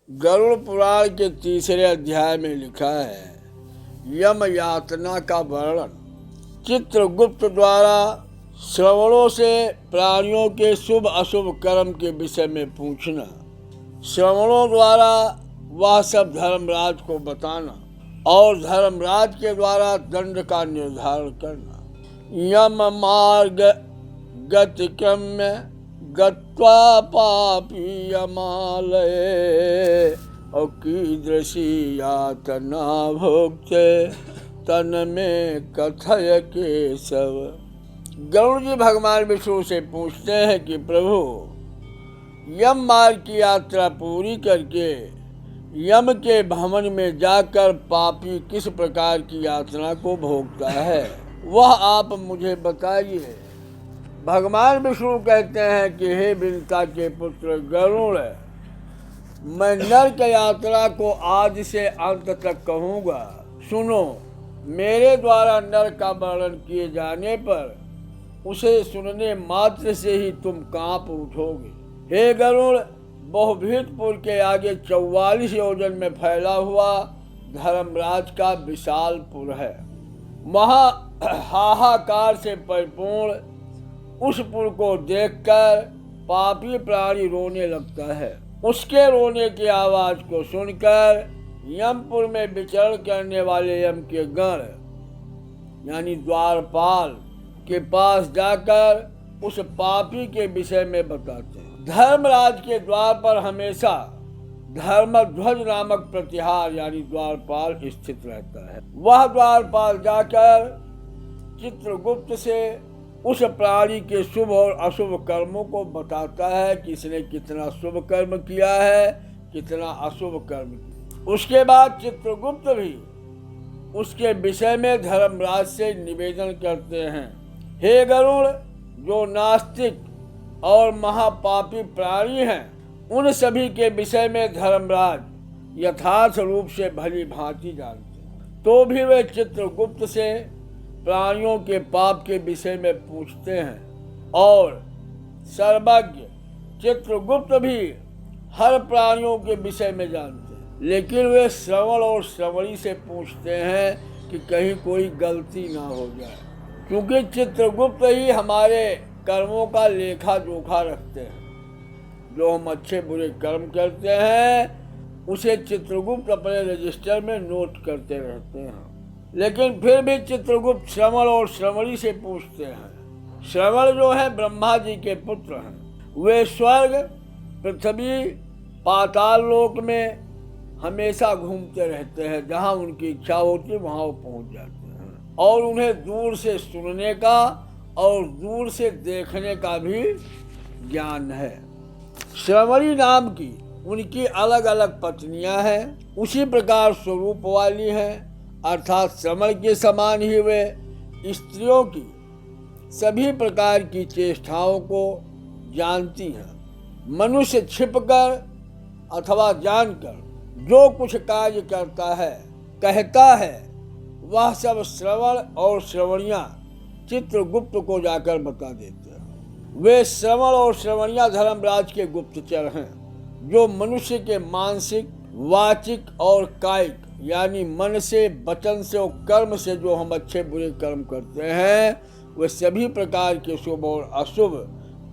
गरुड़ पुराण के तीसरे अध्याय में लिखा है यम यातना का वर्णन। चित्रगुप्त द्वारा श्रवणों से प्राणियों के शुभ अशुभ कर्म के विषय में पूछना, श्रवणों द्वारा वह सब धर्मराज को बताना और धर्मराज के द्वारा दंड का निर्धारण करना। यम मार्ग गतिक्रम्य गत्वा पापी यमालये और कीदृशी यातना भोक्ते तन में कथय केशव। गरुड़ जी भगवान विष्णु से पूछते हैं कि प्रभु, यम मार्ग की यात्रा पूरी करके यम के भवन में जाकर पापी किस प्रकार की यातना को भोगता है, वह आप मुझे बताइए। भगवान विष्णु कहते हैं कि हे विंता के पुत्र गरुड़, मैं नरक यात्रा को आज से अंत तक कहूँगा। सुनो, मेरे द्वारा नरक का वर्णन किए जाने पर उसे सुनने मात्र से ही तुम कांप उठोगे। हे गरुड़, बहुभीतपुर के आगे 44 योजन में फैला हुआ धर्मराज का विशाल पुर है। वहाँ हाहाकार से परिपूर्ण उस पुर को देखकर पापी प्राणी रोने लगता है। उसके रोने की आवाज को सुनकर यमपुर में विचरण करने वाले यम के गण यानी द्वारपाल के पास जाकर उस पापी के विषय में बताते हैं। धर्मराज के द्वार पर हमेशा धर्मध्वज नामक प्रतिहार यानी द्वारपाल स्थित रहता है। वह द्वारपाल जाकर चित्रगुप्त से उस प्राणी के शुभ और अशुभ कर्मों को बताता है कि इसने कितना शुभ कर्म किया है, कितना अशुभ कर्म किया। उसके बाद चित्रगुप्त भी उसके विषय में धर्मराज से निवेदन करते हैं, हे गरुड़, जो नास्तिक और महापापी प्राणी हैं, उन सभी के विषय में धर्मराज यथार्थ रूप से भली भांति जानते हैं। तो भी वे चित्रगुप्त से प्राणियों के पाप के विषय में पूछते हैं और सर्वज्ञ चित्रगुप्त भी हर प्राणियों के विषय में जानते हैं, लेकिन वे श्रवण और श्रवणी से पूछते हैं कि कहीं कोई गलती ना हो जाए, क्योंकि चित्रगुप्त ही हमारे कर्मों का लेखा जोखा रखते हैं। जो हम अच्छे बुरे कर्म करते हैं उसे चित्रगुप्त अपने रजिस्टर में नोट करते रहते हैं। लेकिन फिर भी चित्रगुप्त श्रवण और श्रवणी से पूछते हैं। श्रवण जो है ब्रह्मा जी के पुत्र हैं। वे स्वर्ग, पृथ्वी, पाताल लोक में हमेशा घूमते रहते हैं। जहाँ उनकी इच्छा होती है वहाँ वो पहुँच जाते हैं और उन्हें दूर से सुनने का और दूर से देखने का भी ज्ञान है। श्रवणी नाम की उनकी अलग अलग पत्नियां हैं, उसी प्रकार स्वरूप वाली हैं, अर्थात श्रवण के समान ही वे स्त्रियों की सभी प्रकार की चेष्टाओं को जानती हैं। मनुष्य छिपकर अथवा जानकर जो कुछ कार्य करता है, कहता है, वह सब श्रवण और श्रवणियाँ चित्रगुप्त को जाकर बता देते हैं। वे श्रवण और श्रवणियाँ धर्मराज के गुप्तचर हैं, जो मनुष्य के मानसिक, वाचिक और कायिक यानी मन से, वचन से और कर्म से जो हम अच्छे बुरे कर्म करते हैं, वे सभी प्रकार के शुभ और अशुभ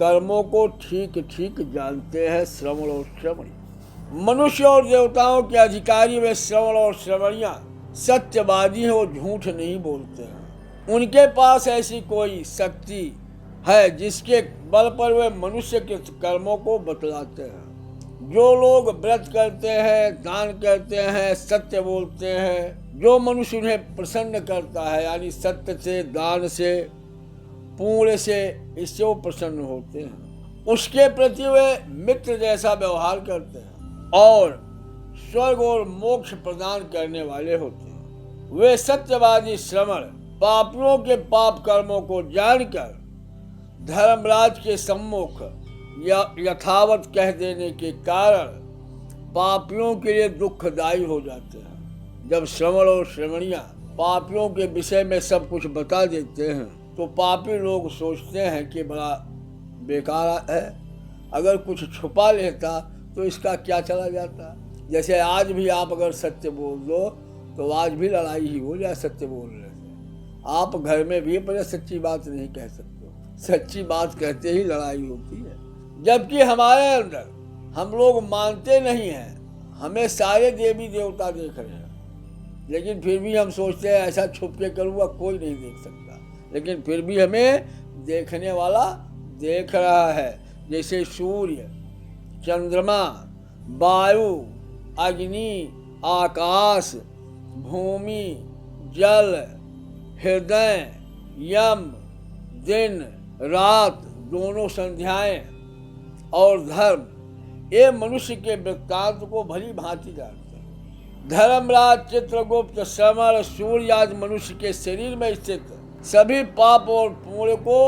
कर्मों को ठीक ठीक जानते हैं। श्रवण और श्रवणी मनुष्य और देवताओं के अधिकारी वे श्रवण और श्रवणियाँ सत्यवादी हैं, वो झूठ नहीं बोलते हैं। उनके पास ऐसी कोई शक्ति है जिसके बल पर वे मनुष्य के कर्मों को बतलाते हैं। जो लोग व्रत करते हैं, दान करते हैं, सत्य बोलते हैं, जो मनुष्य उन्हें प्रसन्न करता है यानी सत्य से, दान से, पुण्य से, इससे वो प्रसन्न होते हैं। उसके प्रति वे मित्र जैसा व्यवहार करते हैं और स्वर्ग और मोक्ष प्रदान करने वाले होते हैं। वे सत्यवादी श्रवण पापियों के पाप कर्मों को जानकर धर्मराज के सम्मुख यथावत कह देने के कारण पापियों के लिए दुखदायी हो जाते हैं। जब श्रवण और श्रवणियाँ पापियों के विषय में सब कुछ बता देते हैं तो पापी लोग सोचते हैं कि बड़ा बेकार है, अगर कुछ छुपा लेता तो इसका क्या चला जाता। जैसे आज भी आप अगर सत्य बोल दो तो आज भी लड़ाई ही हो जाए सत्य बोलने से। आप घर में भी अपने सच्ची बात नहीं कह सकते, सच्ची बात कहते ही लड़ाई होती है। जबकि हमारे अंदर हम लोग मानते नहीं हैं, हमें सारे देवी देवता देख रहे हैं, लेकिन फिर भी हम सोचते हैं ऐसा छुप के करूँगा कोई नहीं देख सकता, लेकिन फिर भी हमें देखने वाला देख रहा है। जैसे सूर्य, चंद्रमा, वायु, अग्नि, आकाश, भूमि, जल, हृदय, यम, दिन रात दोनों संध्याएं और धर्म, ये मनुष्य के वृत्तांत को भली भांति जानते हैं। धर्मराज, चित्रगुप्त, समर, सूर्य आदि मनुष्य के शरीर में स्थित सभी पाप और पुण्य को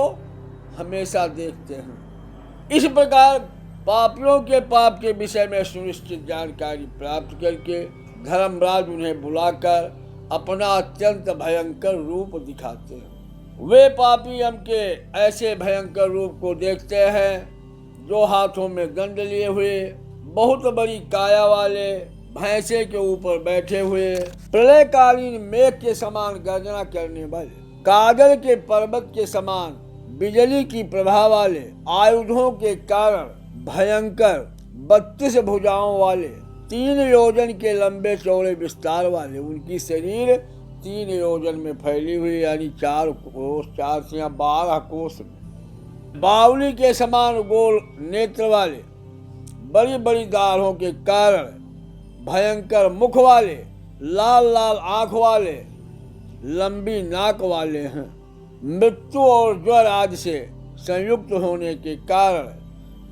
हमेशा देखते हैं। इस प्रकार पापियों के पाप के विषय में सुनिश्चित जानकारी प्राप्त करके धर्मराज उन्हें बुलाकर अपना अत्यंत भयंकर रूप दिखाते हैं। वे पापी यम के ऐसे भयंकर रूप को देखते हैं जो हाथों में दंड लिए हुए, बहुत बड़ी काया वाले, भैंसे के ऊपर बैठे हुए, प्रलयकालीन मेघ के समान गर्जना करने वाले, कागज के पर्वत के समान बिजली की प्रभा वाले, आयुधों के कारण भयंकर 32 भुजाओं वाले, 3 योजन के लंबे चौड़े विस्तार वाले, उनकी शरीर 3 योजन में फैली हुई, यानी 4 कोस, 4 से 12 कोस में, बावली के समान गोल नेत्र वाले, बड़ी बड़ी दाढ़ों के कारण भयंकर मुख वाले, लाल लाल आंख वाले, लंबी नाक वाले हैं। मृत्यु और ज्वर आदि से संयुक्त होने के कारण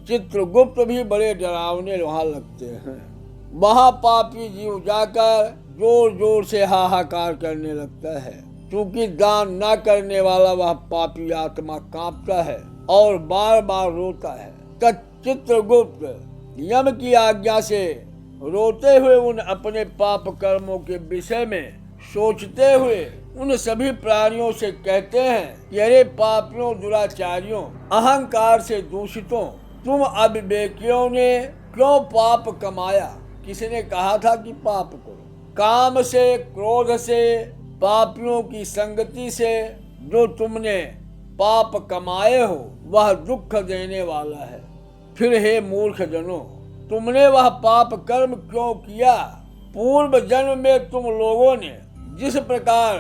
चित्रगुप्त भी बड़े डरावने वहाँ लगते हैं। वहाँ पापी जीव जाकर जोर जोर से हाहाकार करने लगता है, क्योंकि दान न करने वाला वह पापी आत्मा कांपता है और बार बार रोता है। तब चित्रगुप्त यम की आज्ञा से रोते हुए उन अपने पाप कर्मों के विषय में सोचते हुए उन सभी प्राणियों से कहते हैं कि अरे पापियों, दुराचारियों, अहंकार से दूषितों, तुम अविवेकियों ने क्यों पाप कमाया? किसने कहा था कि पाप करो? काम से, क्रोध से, पापियों की संगति से जो तुमने पाप कमाए हो वह दुख देने वाला है। फिर हे मूर्ख जनों, तुमने वह पाप कर्म क्यों किया? पूर्व जन्म में तुम लोगों ने जिस प्रकार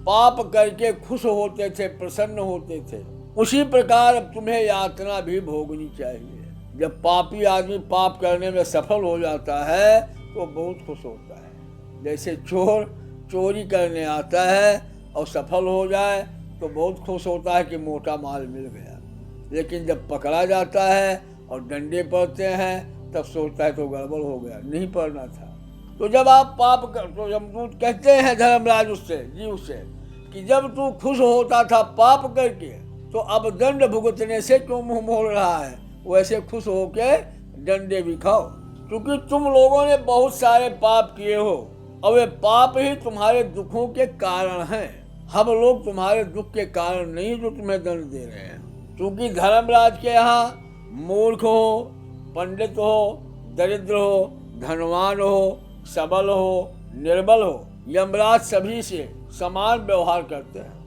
पाप करके खुश होते थे, प्रसन्न होते थे, उसी प्रकार अब तुम्हें यातना भी भोगनी चाहिए। जब पापी आदमी पाप करने में सफल हो जाता है तो बहुत खुश होता है। जैसे चोर चोरी करने आता है और सफल हो जाए तो बहुत खुश होता है कि मोटा माल मिल गया, लेकिन जब पकड़ा जाता है और डंडे पड़ते हैं तब सोचता है तो गड़बड़ हो गया, नहीं पड़ना था। तो जब आप पाप कर, तो यमदूत कहते हैं धर्मराज उससे, जीव से, कि जब तू खुश होता था पाप करके तो अब दंड भुगतने से क्यों मुंह मोड़ रहा है? वैसे खुश होके डंडे भी खाओ, क्योंकि तुम लोगों ने बहुत सारे पाप किए हो और वे पाप ही तुम्हारे दुखों के कारण हैं। हम लोग तुम्हारे दुख के कारण नहीं जो तुम्हें दंड दे रहे हैं, क्योंकि धर्मराज के यहाँ मूर्ख हो, पंडित हो, दरिद्र हो, धनवान हो, सबल हो, निर्बल हो, यमराज सभी से समान व्यवहार करते हैं।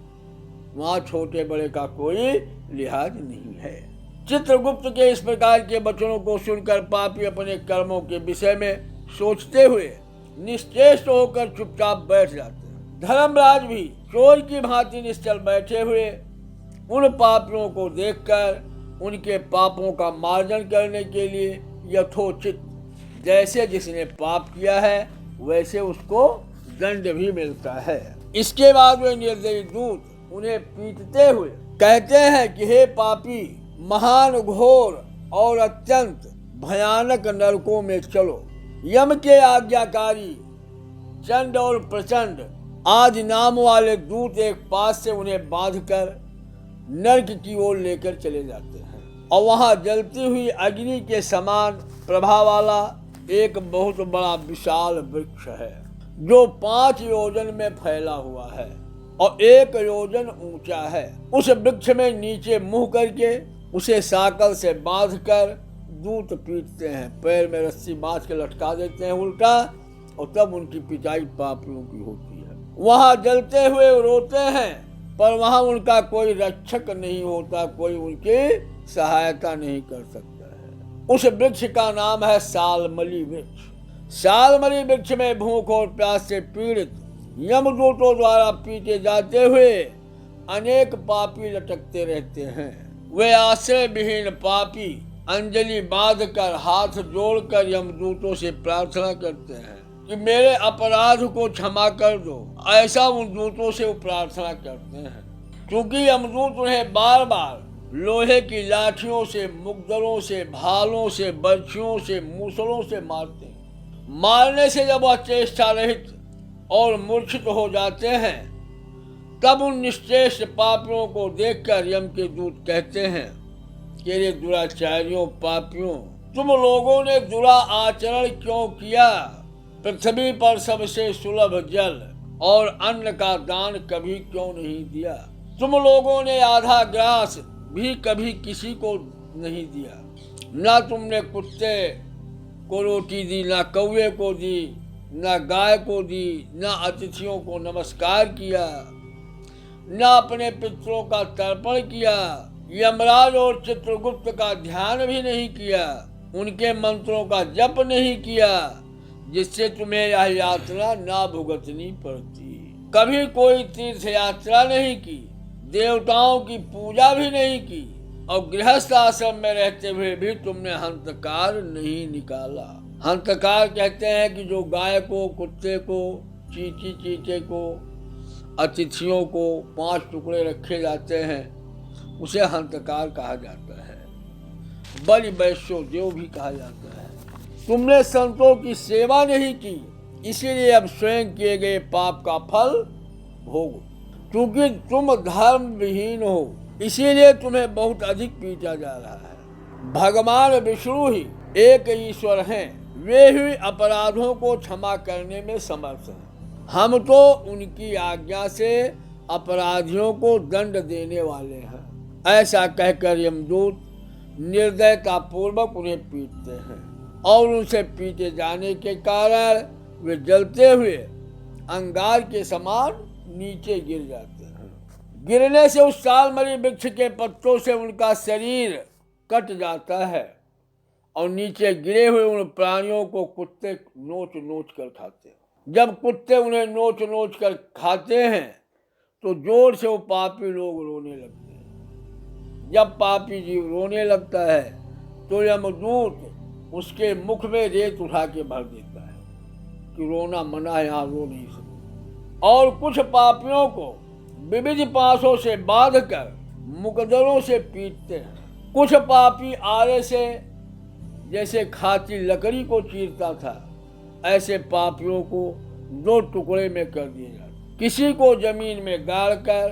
वहाँ छोटे बड़े का कोई लिहाज नहीं है। चित्रगुप्त के इस प्रकार के वचनों को सुनकर पापी अपने कर्मों के विषय में सोचते हुए निश्चेष्ट होकर चुपचाप बैठ जाते हैं। धर्मराज भी चोर की भांति निश्चल बैठे हुए उन पापियों को देखकर उनके पापों का मार्जन करने के लिए यथोचित जैसे जिसने पाप किया है वैसे उसको दंड भी मिलता है। इसके बाद वे निर्दयी दूत उन्हें पीटते हुए कहते हैं कि हे पापी, महान, घोर और अत्यंत भयानक नरकों में चलो। यम के आज्ञाकारी चंड और प्रचंड आदि नाम वाले दूत एक पास से उन्हें बांधकर नरक की ओर लेकर चले जाते हैं और वहां जलती हुई अग्नि के समान प्रभा वाला एक बहुत बड़ा विशाल वृक्ष है जो 5 योजन में फैला हुआ है और 1 योजन ऊंचा है। उस वृक्ष में नीचे मुंह करके उसे साकल से बांधकर दूत पीटते हैं, पैर में रस्सी बांध के लटका देते हैं उल्टा, और तब उनकी पिटाई पापियों की होती है। वहां जलते हुए रोते हैं, पर वहां उनका कोई रक्षक नहीं होता, कोई उनकी सहायता नहीं कर सकता है। उस वृक्ष का नाम है सालमली वृक्ष। सालमली वृक्ष में भूख और प्यास से पीड़ित यमदूतों द्वारा पीटे जाते हुए अनेक पापी लटकते रहते हैं। वे आश्रय विहीन पापी अंजलि बांधकर हाथ जोड़कर यमदूतों से प्रार्थना करते हैं कि मेरे अपराध को क्षमा कर दो। ऐसा उन दूतों से वो प्रार्थना करते हैं, क्योंकि यमदूत उन्हें बार बार लोहे की लाठियों से, मुकदरों से, भालों से, बर्छियों से, मूसलों से मारते हैं। मारने से जब वह चेष्टा रहित और मूर्छित हो जाते हैं, तब उन निश्चेष्ट पापियों को देखकर यम के दूत कहते हैं कि रे दुराचारियों, पापियों, तुम लोगों ने बुरा आचरण क्यों किया? पृथ्वी पर सबसे सुलभ जल और अन्न का दान कभी क्यों नहीं दिया? तुम लोगों ने आधा ग्रास भी कभी किसी को नहीं दिया। ना तुमने कुत्ते को रोटी दी, ना कौवे को दी, ना गाय को दी, ना अतिथियों को नमस्कार किया, ना अपने पितरों का तर्पण किया। यमराज और चित्रगुप्त का ध्यान भी नहीं किया, उनके मंत्रों का जप नहीं किया, जिससे तुम्हें यह यात्रा ना भुगतनी पड़ती। कभी कोई तीर्थ यात्रा नहीं की, देवताओं की पूजा भी नहीं की, और गृहस्थ आश्रम में रहते हुए भी तुमने हंतकार नहीं निकाला। हंतकार कहते हैं कि जो गाय को, कुत्ते को, चींटी चींटे को, अतिथियों को 5 टुकड़े रखे जाते हैं, उसे हंतकार कहा जाता है। बलि वैश्यो देव भी कहा जाता है। तुमने संतों की सेवा नहीं की, इसीलिए अब स्वयं किए गए पाप का फल भोगो। क्योंकि तुम धर्म विहीन हो, इसीलिए तुम्हें बहुत अधिक पीटा जा रहा है। भगवान विष्णु ही एक ईश्वर हैं, वे ही अपराधों को क्षमा करने में समर्थ हैं। हम तो उनकी आज्ञा से अपराधियों को दंड देने वाले हैं। ऐसा कहकर यमदूत निर्दयता पूर्वक उन्हें पीटते हैं, और उनसे पीटे जाने के कारण वे जलते हुए अंगार के समान नीचे गिर जाते हैं। गिरने से उस सालमली वृक्ष के पत्तों से उनका शरीर कट जाता है, और नीचे गिरे हुए उन प्राणियों को कुत्ते नोच नोच कर खाते हैं। जब कुत्ते उन्हें नोच नोच कर खाते हैं, तो जोर से वो पापी लोग रोने लगते हैं। जब पापी जीव रोने लगता है, तो यमदूत उसके मुख में रेत उठा के भर देता है कि रोना मना है, यहाँ रो नहीं सकते। और कुछ पापियों को विविध पासों से बांधकर मुकदरों से पीटते हैं। कुछ पापी आरे से जैसे खाती लकड़ी को चीरता था, ऐसे पापियों को 2 टुकड़े में कर दिया जाता। किसी को जमीन में गाड़कर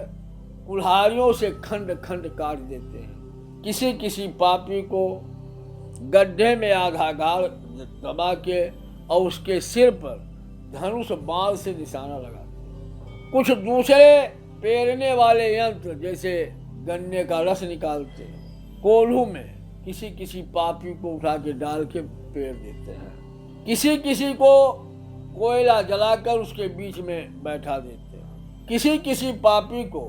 कुल्हाड़ियों से खंड खंड काट देते हैं। किसी किसी पापी को गड्ढे में आधा गाड़ दबा के और उसके सिर पर धनुष बाण से निशाना लगाते। कुछ दूसरे पेरने वाले यंत्र जैसे गन्ने का रस निकालते, कोल्हू में किसी किसी पापी को उठा के डाल के पेर देते हैं। किसी किसी को कोयला जलाकर उसके बीच में बैठा देते हैं। किसी किसी पापी को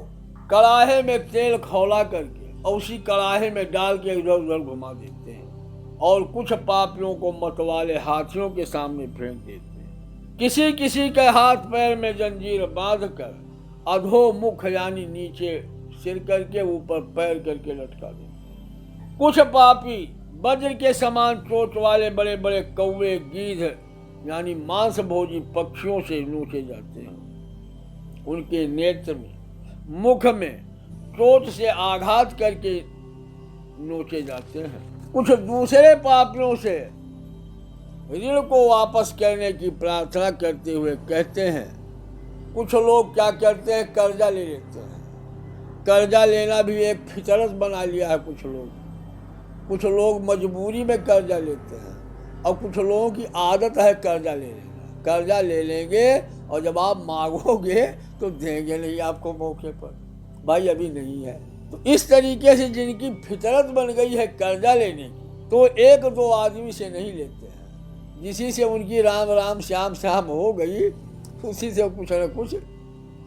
कड़ाहे में तेल खौला करके और उसी कड़ाहे में डाल के इधर उधर घुमा देते हैं। और कुछ पापियों को मतवाले हाथियों के सामने फेंक देते हैं। किसी किसी के हाथ पैर में जंजीर बांधकर अधोमुख यानी नीचे सिर करके ऊपर पैर करके लटका देते हैं। कुछ पापी वज्र के समान चोंच वाले बड़े बड़े कौवे, गीध यानी मांस भोजी पक्षियों से नोचे जाते हैं। उनके नेत्र में, मुख में चोट से आघात करके नोचे जाते हैं। कुछ दूसरे पापियों से ऋण को वापस करने की प्रार्थना करते हुए कहते हैं। कुछ लोग क्या करते हैं, कर्जा ले लेते हैं। कर्जा लेना भी एक फितरत बना लिया है कुछ लोग मजबूरी में कर्जा लेते हैं, और कुछ लोगों की आदत है कर्जा ले लेना। कर्जा ले लेंगे और जब आप मांगोगे तो देंगे नहीं आपको मौके पर, भाई अभी नहीं है। तो इस तरीके से जिनकी फितरत बन गई है कर्जा लेने की, तो एक दो आदमी से नहीं लेते हैं, जिसी से उनकी राम राम श्याम श्याम हो गई उसी से कुछ न कुछ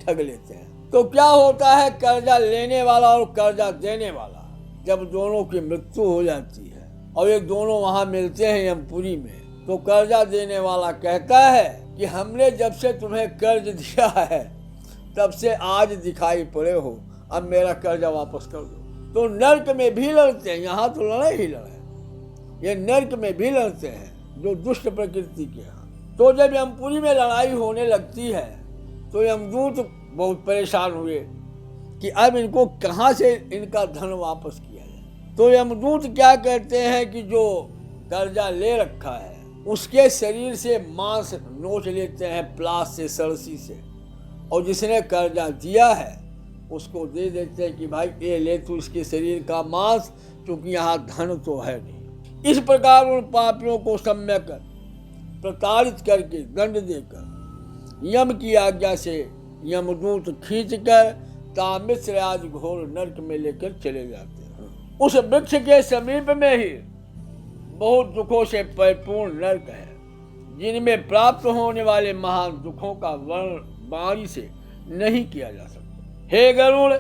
ठग लेते हैं। तो क्या होता है, कर्जा लेने वाला और कर्जा देने वाला जब दोनों की मृत्यु हो जाती है और ये दोनों वहां मिलते हैं यमपुरी में, तो कर्जा देने वाला कहता है कि हमने जब से तुम्हें कर्ज दिया है तब से आज दिखाई पड़े हो, अब मेरा कर्जा वापस कर दो। तो नर्क में भी लड़ते हैं, यहाँ तो लड़ाई ही लड़ाई, ये नर्क में भी लड़ते हैं जो दुष्ट प्रकृति के हैं। तो जब यमपुरी में लड़ाई होने लगती है तो यमदूत बहुत परेशान हुए कि अब इनको कहाँ से इनका धन वापस किया जाए। तो यमदूत क्या कहते हैं कि जो कर्जा ले रखा है उसके शरीर से मांस नोच लेते हैं प्लास से, सरसी से, और जिसने कर्जा दिया है उसको दे देते हैं कि भाई ये ले तू इसके शरीर का मांस, क्योंकि यहाँ धन तो है नहीं। इस प्रकार उन पापियों को सम्यक प्रताड़ित करके दंड देकर यम की आज्ञा से यमदूत खींचकर तामिश्र आदि घोर नरक में लेकर चले जाते हैं। उस वृक्ष के समीप में ही बहुत दुखों से परिपूर्ण नरक है, जिनमें प्राप्त होने वाले महान दुखों का वर्णन वाणी से नहीं किया जा सकता। हे गरुड़,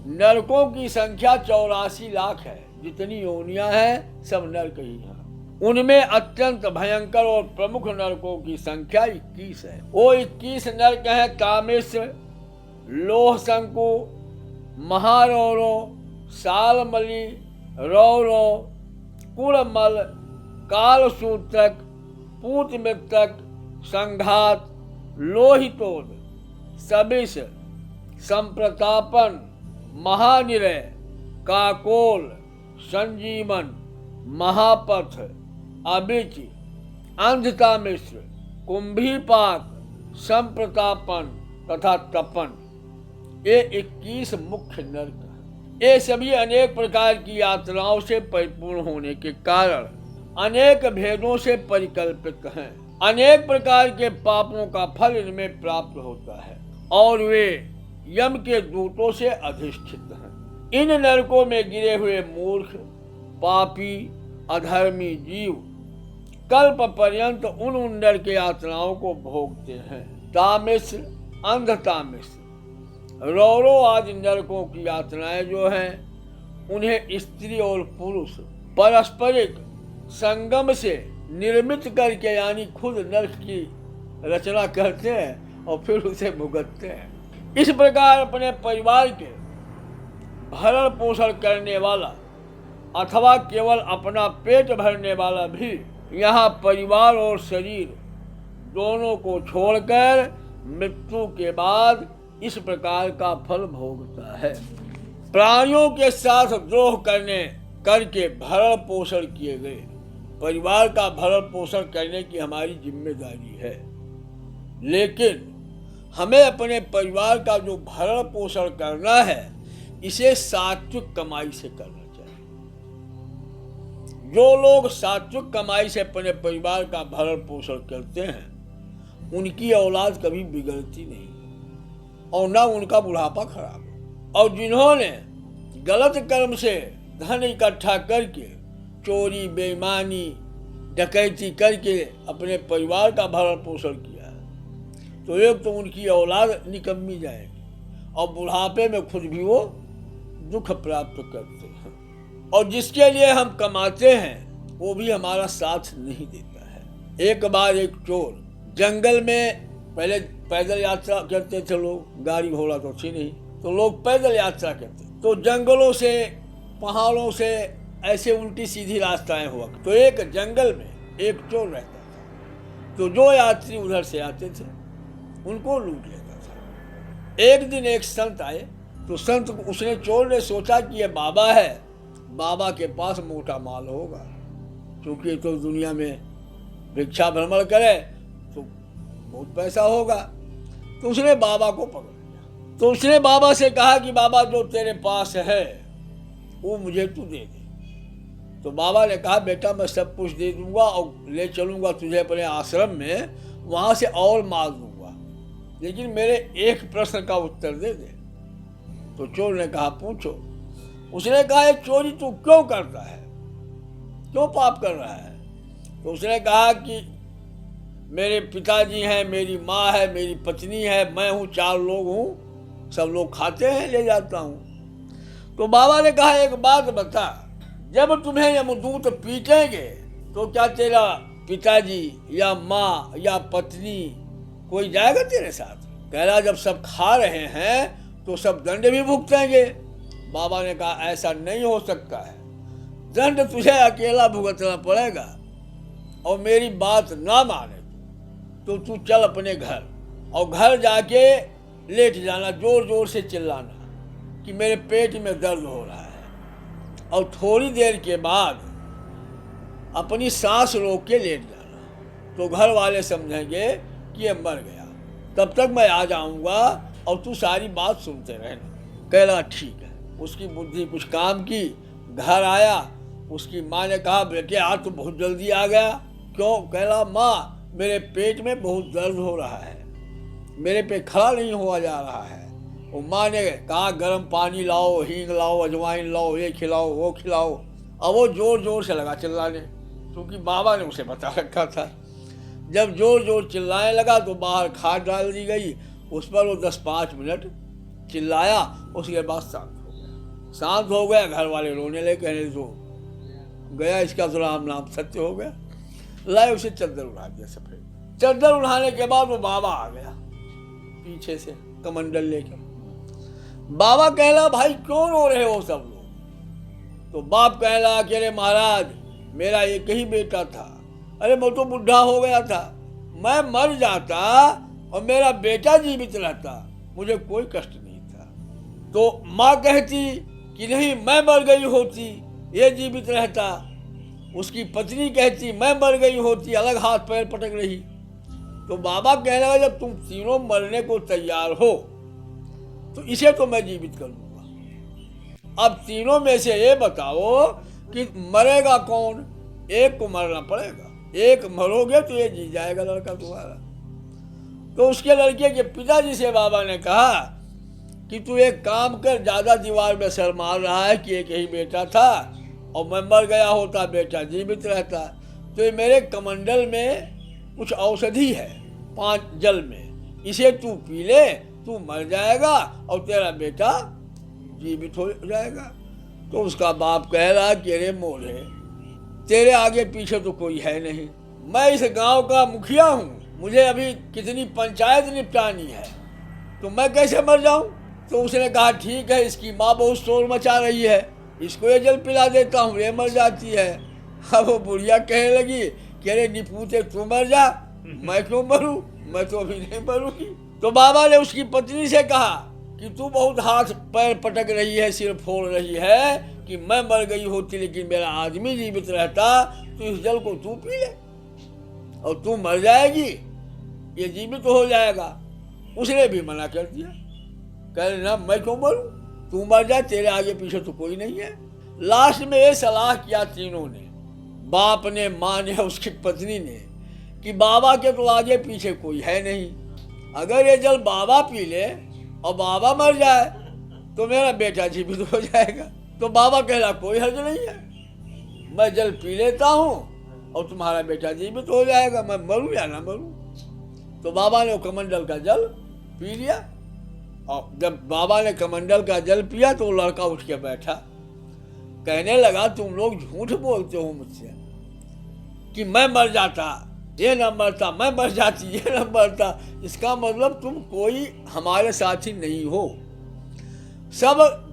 नरकों की संख्या 84 लाख है, जितनी योनियां हैं सब नरक ही हैं। उनमें अत्यंत भयंकर और प्रमुख नरकों की संख्या 21 है। वो 21 नरक हैं तामिश्र, लोह शंकु, महारौरो, सालमली, रौरो, कुड़मल, कालसूत्रक, पूत मृतक, संघात, लोहितोद, सबिस, संप्रतापन, महानिरय, काकोल, संजीवन, महापथ, अबिच, अंधतामिश्र, कुंभीपाक, संप्रतापन तथा तपन, ये 21 मुख्य नरक हैं। ये सभी अनेक प्रकार की यातनाओं से परिपूर्ण होने के कारण अनेक भेदों से परिकल्पित हैं। अनेक प्रकार के पापों का फल इनमें प्राप्त होता है और वे यम के दूतों से अधिष्ठित हैं। इन नरकों में गिरे हुए मूर्ख, पापी, अधर्मी जीव कल्प पर्यंत उन नरक यातनाओं को भोगते हैं। तामिश्र, अंधतामिश्र, रौरो आदि नरकों की यातनाएं जो हैं उन्हें स्त्री और पुरुष पारस्परिक संगम से निर्मित करके, यानी खुद नरक की रचना करते हैं और फिर उसे भुगतते हैं। इस प्रकार अपने परिवार के भरण पोषण करने वाला अथवा केवल अपना पेट भरने वाला भी यहाँ परिवार और शरीर दोनों को छोड़कर मृत्यु के बाद इस प्रकार का फल भोगता है। प्राणियों के साथ द्रोह करके भरण पोषण किए गए परिवार का भरण पोषण करने की हमारी जिम्मेदारी है, लेकिन हमें अपने परिवार का जो भरण पोषण करना है इसे सात्विक कमाई से करना चाहिए। जो लोग सात्विक कमाई से अपने परिवार का भरण पोषण करते हैं उनकी औलाद कभी बिगड़ती नहीं और ना उनका बुढ़ापा खराब। और जिन्होंने गलत कर्म से धन इकट्ठा करके चोरी, बेईमानी, डकैती करके अपने परिवार का भरण पोषण किया है तो एक तो उनकी औलाद निकम्मी जाएगी और बुढ़ापे में खुद भी वो दुख प्राप्त करते हैं, और जिसके लिए हम कमाते हैं वो भी हमारा साथ नहीं देता है। एक बार एक चोर जंगल में, पहले पैदल यात्रा करते थे लोग, गाड़ी घोड़ा तो थी नहीं, तो लोग पैदल यात्रा करते, तो जंगलों से पहाड़ों से ऐसे उल्टी सीधी रास्ताएं हुआ। तो एक जंगल में एक चोर रहता था, तो जो यात्री उधर से आते थे उनको लूट लेता था। एक दिन एक संत आए, तो संत उसने, चोर ने सोचा कि ये बाबा है, बाबा के पास मोटा माल होगा, क्योंकि तो दुनिया में भिक्षा भ्रमण करे तो बहुत पैसा होगा। तो उसने बाबा को पकड़ लिया। तो उसने बाबा से कहा कि बाबा जो तेरे पास है वो मुझे तू दे दे। तो बाबा ने कहा बेटा मैं सब कुछ दे दूंगा और ले चलूंगा तुझे अपने आश्रम में, वहां से और माल दूंगा, लेकिन मेरे एक प्रश्न का उत्तर दे दे। तो चोर ने कहा पूछो। उसने कहा चोरी तू क्यों करता है? क्यों पाप कर रहा है? तो उसने कहा कि मेरे पिताजी हैं, मेरी माँ है, मेरी पत्नी है, मैं हूँ, 4 लोग हूँ, सब लोग खाते हैं, ले जाता हूँ। तो बाबा ने कहा एक बात बता, जब तुम्हें यमदूत पीटेंगे तो क्या तेरा पिताजी या माँ या पत्नी कोई जाएगा तेरे साथ? कह रहा जब सब खा रहे हैं तो सब दंड भी भुगतेंगे। बाबा ने कहा ऐसा नहीं हो सकता है, दंड तुझे अकेला भुगतना पड़ेगा, और मेरी बात ना माने तो तू चल अपने घर, और घर जाके लेट जाना, जोर जोर से चिल्लाना कि मेरे पेट में दर्द हो रहा है, और थोड़ी देर के बाद अपनी सांस रोक के लेट जाना, तो घर वाले समझेंगे कि ये मर गया, तब तक मैं आ जाऊंगा और तू सारी बात सुनते रहना। कह रहा ठीक है। उसकी बुद्धि कुछ काम की, घर आया, उसकी माँ ने कहा बेटे आज तो बहुत जल्दी आ गया, क्यों? कह रहा माँ मेरे पेट में बहुत दर्द हो रहा है, मेरे पे खड़ा नहीं हुआ जा रहा है। वो माँ ने कहा गर्म पानी लाओ, हींग लाओ, अजवाइन लाओ, ये खिलाओ वो खिलाओ। अब वो जोर जोर से लगा चिल्लाने, क्योंकि बाबा ने उसे बता रखा था। जब जोर जोर चिल्लाने लगा तो बाहर खाद डाल दी गई, उस पर वो 10-5 मिनट चिल्लाया, उसके बाद शांत हो गया। घर वाले रोने लगे, कहने तो गया इसका तो राम नाम सत्य हो गया। लाए उसे चद्दर उड़ा दिया सफेद। चद्दर उड़ाने के बाद वो बाबा आ गया पीछे से कमंडल लेकर। बाबा कह रहा भाई क्यों रो रहे हो सब लोग? तो बाप कह रहा कि अरे महाराज मेरा एक ही बेटा था, अरे मैं तो बुढ़ा हो गया था, मैं मर जाता और मेरा बेटा जीवित रहता, मुझे कोई कष्ट नहीं था। तो माँ कहती कि नहीं मैं मर गई होती, ये जीवित रहता। उसकी पत्नी कहती मैं मर गई होती, अलग हाथ पैर पटक रही। तो बाबा कह रहा जब तुम तीनों मरने को तैयार हो तो इसे तो मैं जीवित कर दूंगा। अब तीनों में से ये बताओ कि मरेगा कौन? एक को मरना पड़ेगा, एक मरोगे तो ये जी जाएगा लड़का तुम्हारा। तो उसके लड़के के पिताजी से बाबा ने कहा कि तू एक काम कर, ज्यादा दीवार में सर मार रहा है कि एक ही बेटा था और मैं मर गया होता बेटा जीवित रहता। तो ये मेरे कमंडल में कुछ औषधि है 5 जल में, इसे तू पी ले, तू मर जाएगा और तेरा बेटा जीवित हो जाएगा। तो उसका बाप कह रहा कि अरे मोरे तेरे आगे पीछे तो कोई है नहीं, मैं इस गांव का मुखिया हूँ, मुझे अभी कितनी पंचायत निपटानी है, तो मैं कैसे मर जाऊं? तो उसने कहा ठीक है, इसकी माँ बहुत शोर मचा रही है, इसको ये जल पिला देता हूँ, ये मर जाती है। अब वो बुढ़िया कहने लगी कि अरे निपूते तू मर जा, मैं क्यों मरूं, मैं तो अभी नहीं मरूंगी। तो बाबा ने उसकी पत्नी से कहा कि तू बहुत हाथ पैर पटक रही है, सिर फोड़ रही है कि मैं मर गई होती लेकिन मेरा आदमी जीवित रहता, तो इस जल को तू पी ले और तू मर जाएगी, ये जीवित हो जाएगा। उसने भी मना कर दिया, कह रहे ना मैं क्यों मरूं, तू मर जा, तेरे आगे पीछे तो कोई नहीं है। लास्ट में ये सलाह किया तीनों ने, बाप ने, माँ ने, उसकी पत्नी ने, कि बाबा के तो आगे पीछे कोई है नहीं, अगर ये जल बाबा पी ले और बाबा मर जाए तो मेरा बेटा जीवित हो जाएगा। तो बाबा कह रहा कोई हर्ज नहीं है, मैं जल पी लेता हूँ और तुम्हारा बेटा जीवित हो जाएगा, मैं मरूं या ना मरूं। तो बाबा ने वो कमंडल का जल पी लिया, और जब बाबा ने कमंडल का जल पिया तो वो लड़का उठ के बैठा, कहने लगा तुम लोग झूठ बोलते हो मुझसे कि मैं मर जाता, ये न मरता, मैं मर जाती, ये न मरता, इसका मतलब तुम कोई हमारे साथी नहीं हो, सब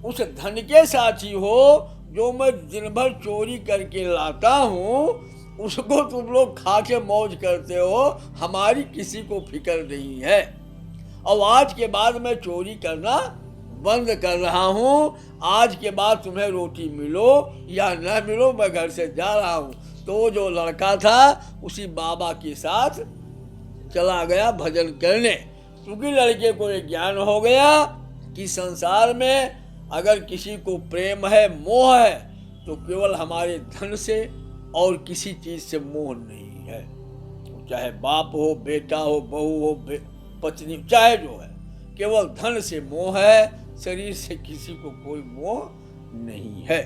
उस धन के साथी हो जो मैं दिन भर चोरी करके लाता हूँ, उसको तुम लोग खा के मौज करते हो, हमारी किसी को फिक्र नहीं है। और आज के बाद मैं चोरी करना बंद कर रहा हूँ, आज के बाद तुम्हें रोटी मिलो या न मिलो मैं घर से जा रहा हूँ। तो जो लड़का था उसी बाबा के साथ चला गया भजन करने, क्योंकि लड़के को एक ज्ञान हो गया कि संसार में अगर किसी को प्रेम है, मोह है, तो केवल हमारे धन से और किसी चीज से मोह नहीं है, चाहे बाप हो, बेटा हो, बहू हो, पत्नी, चाहे जो है, केवल धन से मोह है, शरीर से किसी को कोई मोह नहीं है।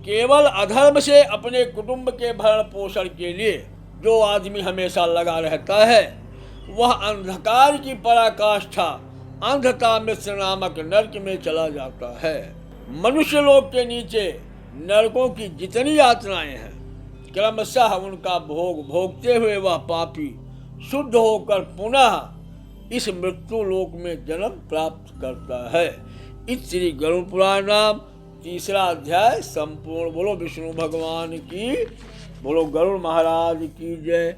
केवल अधर्म से अपने कुटुंब के भरण पोषण के लिए जो आदमी हमेशा लगा रहता है वह अंधकार की पराकाष्ठा अंधता मिश्र नामक नरक में चला जाता है। मनुष्य लोक के नीचे नरकों की जितनी यातनाएं हैं क्रमशः उनका भोग भोगते हुए वह पापी शुद्ध होकर पुनः इस मृत्यु लोक में जन्म प्राप्त करता है। इस श्री गरुड़ पुराण नाम 3रा अध्याय संपूर्ण। बोलो विष्णु भगवान की, बोलो गरुड़ महाराज की जय।